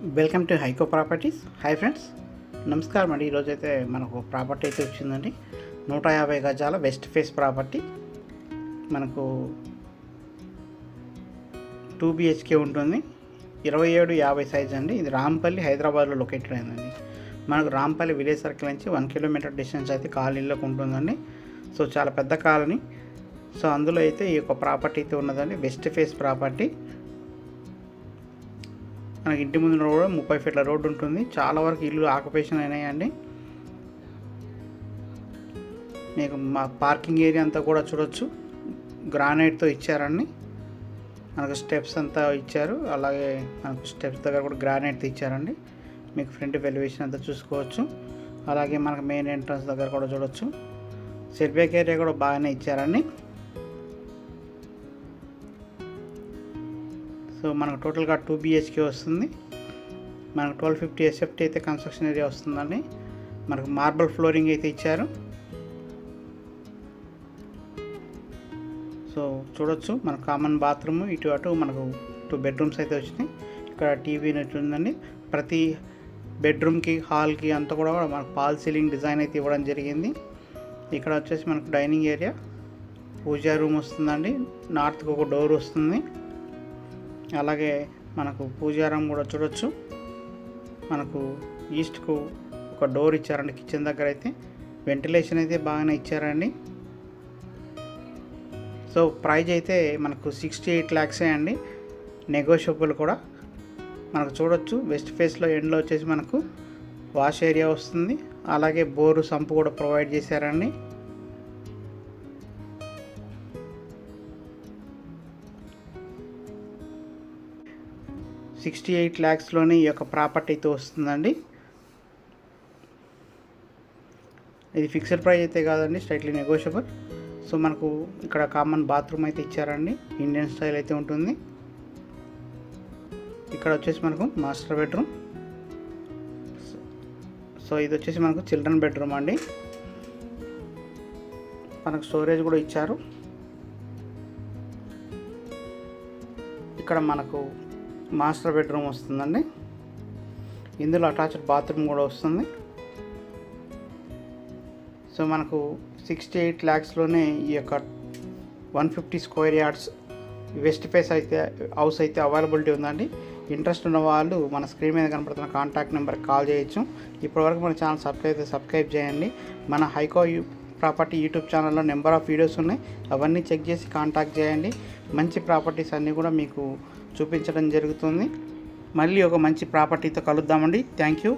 Welcome to Haiko properties. Hi friends, నమస్కారం అండి. ఈరోజైతే మనకు ప్రాపర్టీ అయితే వచ్చిందండి. 150 గజాల వెస్ట్ ఫేస్ ప్రాపర్టీ. మనకు 2 BHK ఉంటుంది. 2750 సైజ్ అండి. ఇది రాంపల్లి, హైదరాబాద్లో లొకేటెడ్ అయిందండి. మనకు రాంపల్లి విలేజ్ సర్కిల్ నుంచి 1 కిలోమీటర్ డిస్టెన్స్ అయితే కాలనీలోకి ఉంటుందండి. సో చాలా పెద్ద కాలనీ. సో అందులో అయితే ఈ యొక్క ప్రాపర్టీ అయితే ఉన్నదండి. West face property. మనకి ఇంటి ముందు కూడా 30 ఫీట్ల రోడ్డు ఉంటుంది. చాలా వరకు ఇల్లు ఆక్యుపేషన్ అయినాయండి. మీకు మా పార్కింగ్ ఏరియా అంతా కూడా చూడొచ్చు. గ్రానైట్తో ఇచ్చారండి. మనకు స్టెప్స్ అంతా ఇచ్చారు. అలాగే మనకు స్టెప్స్ దగ్గర కూడా గ్రానైట్తో ఇచ్చారండి. మీకు ఫ్రంట్ ఎలివేషన్ అంతా చూసుకోవచ్చు. అలాగే మనకు మెయిన్ ఎంట్రన్స్ దగ్గర కూడా చూడొచ్చు. సెట్బ్యాక్ ఏరియా కూడా బాగానే ఇచ్చారండి. సో మనకు టోటల్గా 2 BHK వస్తుంది. మనకు 1250 SFT అయితే కన్స్ట్రక్షన్ ఏరియా వస్తుందండి. మనకు మార్బల్ ఫ్లోరింగ్ అయితే ఇచ్చారు. సో చూడొచ్చు, మన కామన్ బాత్రూమ్ ఇటు అటు మనకు 2 బెడ్రూమ్స్ అయితే వచ్చినాయి. ఇక్కడ టీవీ నెట్ ఉందండి. ప్రతి బెడ్రూమ్కి, హాల్కి అంతా కూడా మనకు పాల్ సీలింగ్ డిజైన్ అయితే ఇవ్వడం జరిగింది. ఇక్కడ వచ్చేసి మనకు డైనింగ్ ఏరియా, పూజా రూమ్ వస్తుందండి. నార్త్కి ఒక డోర్ వస్తుంది. అలాగే మనకు పూజారం కూడా చూడొచ్చు. మనకు ఈస్ట్కు ఒక డోర్ ఇచ్చారండి. కిచెన్ దగ్గర అయితే వెంటిలేషన్ అయితే బాగానే ఇచ్చారండి. సో ప్రైజ్ అయితే మనకు 68 lakhs అండి. నెగోషియబుల్ కూడా. మనకు చూడొచ్చు వెస్ట్ ఫేస్లో ఎండ్లో వచ్చేసి మనకు వాష్ ఏరియా వస్తుంది. అలాగే బోరు సంపు కూడా ప్రొవైడ్ చేశారండి. $68 lakhsలోనే ఈ యొక్క ప్రాపర్టీ అయితే వస్తుందండి. ఇది ఫిక్స్డ్ ప్రైస్ అయితే కాదండి, స్ట్రైట్లీ నెగోషియబుల్. సో మనకు ఇక్కడ కామన్ బాత్రూమ్ అయితే ఇచ్చారండి. ఇండియన్ స్టైల్ అయితే ఉంటుంది. ఇక్కడ వచ్చేసి మనకు మాస్టర్ బెడ్రూమ్. సో ఇది వచ్చేసి మనకు చిల్డ్రన్ బెడ్రూమ్ అండి. మనకు స్టోరేజ్ కూడా ఇచ్చారు. ఇక్కడ మనకు మాస్టర్ బెడ్రూమ్ వస్తుందండి. ఇందులో అటాచ్డ్ బాత్రూమ్ కూడా వస్తుంది. సో మనకు 68 lakhsలోనే ఈ యొక్క 150 square yards వెస్ట్ ఫేస్ అయితే హౌస్ అయితే అవైలబిలిటీ ఉందండి. ఇంట్రెస్ట్ ఉన్న వాళ్ళు మన స్క్రీన్ మీద కనపడుతున్న కాంటాక్ట్ నెంబర్కి కాల్ చేయొచ్చు. ఇప్పటివరకు మన ఛానల్ సబ్స్క్రైబ్ చేయండి. మన హైకో ప్రాపర్టీ యూట్యూబ్ ఛానల్లో నెంబర్ ఆఫ్ వీడియోస్ ఉన్నాయి. అవన్నీ చెక్ చేసి కాంటాక్ట్ చేయండి. మంచి ప్రాపర్టీస్ అన్నీ కూడా మీకు చూపించడం జరుగుతుంది. మళ్ళీ ఒక మంచి ప్రాపర్టీతో కలుద్దామండి. Thank you.